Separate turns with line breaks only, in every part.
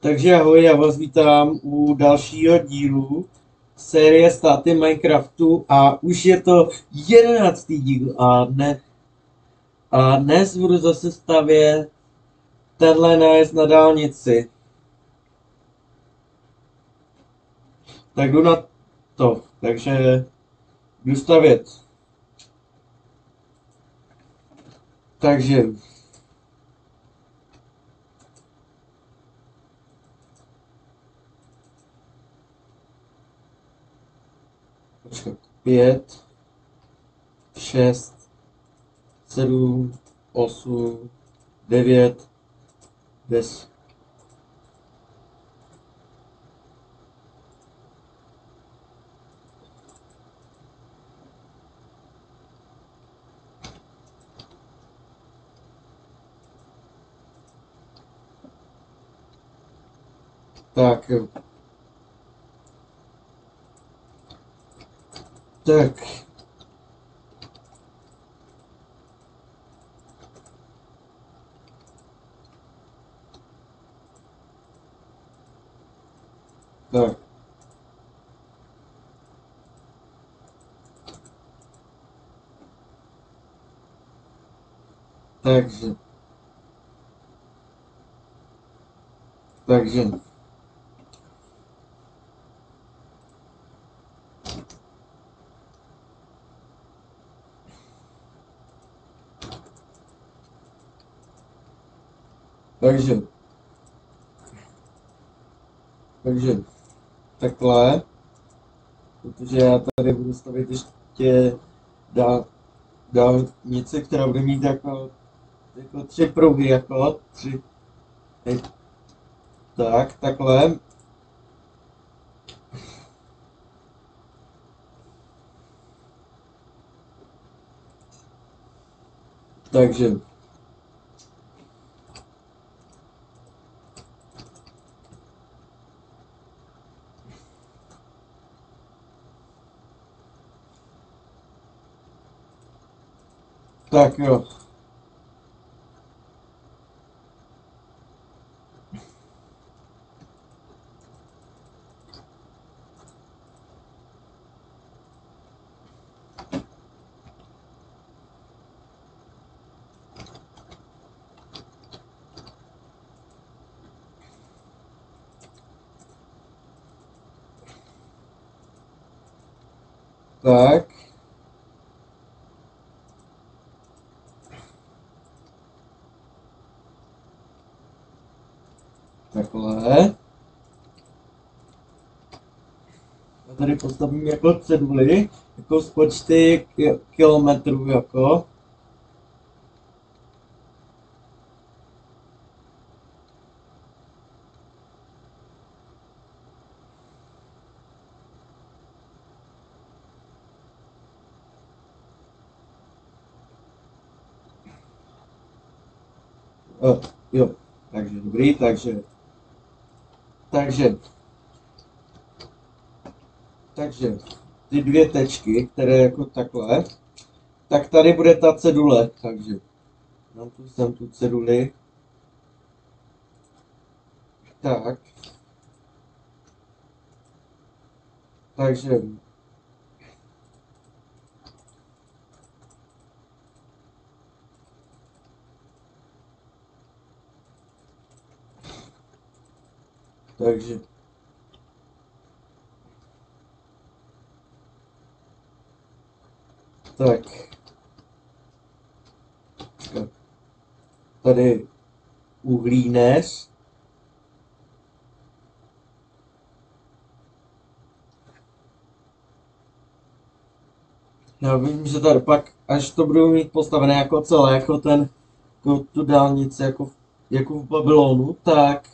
Takže ahoj, já vás vítám u dalšího dílu série Státy Minecraftu a už je to 11. díl a dnes budu zase stavět tenhle nájezd na dálnici. Tak jdu na to, takže jdu stavět. Takže počkat, 5, 6, 7, 8, 9, 10. Tak jo. Tak. Tak. Takže. Takže. Takže. Takže. Takhle. Protože já tady budu stavit ještě dálnici, která bude mít jako 3 pruhy, jako 3. Tak, takhle. Takže. Tak jo. Tak. Takhle. Já tady postavím jako ceduly, jako z počty kilometrů, jako. Jo, takže dobrý, takže, takže ty dvě tečky, které jako takhle, tak tady bude ta cedule, takže dám tu sem tu ceduli. Tak. Takže. Takže. Tak. Tady uhlíneř. Já vím, že tady pak, až to budu mít postavené jako celé, jako tu dálnici, jako v Babylonu, tak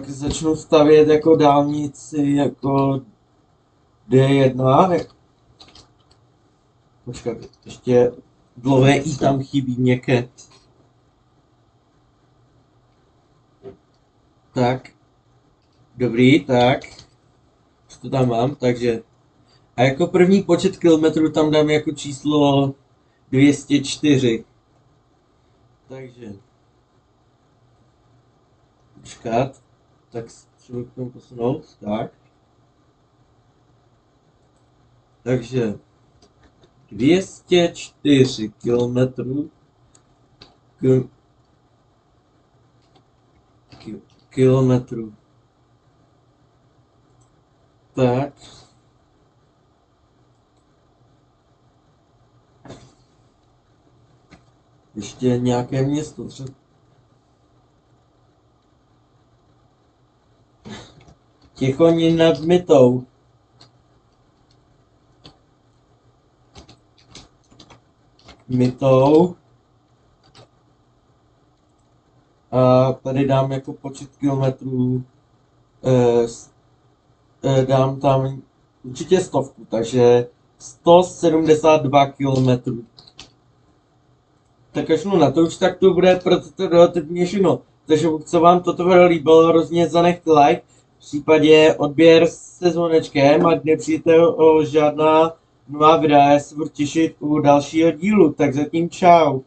začnu stavět jako dálnici, jako D1. Počkat, ještě dlouhé I tam chybí měkké. Tak. Dobrý, tak. Už to tam mám, takže. A jako první počet kilometrů tam dám jako číslo 204. Takže. počkat, tak třeba k tomu posunout, tak. Takže 204 kilometrů kilometrů. Tak. Ještě nějaké město třeba. Těchonín nad Mytou. Mytou. A tady dám jako počet kilometrů, dám tam určitě 100, takže 172 kilometrů. Tak až na to už tak to bude pro toto relativně všechno. Takže pokud se vám toto video líbilo, rozhodně zanechte like, v případě odběr se zvonečkem, ať nepřijďte o žádná nová videa, já se budu těšit u dalšího dílu, tak zatím čau.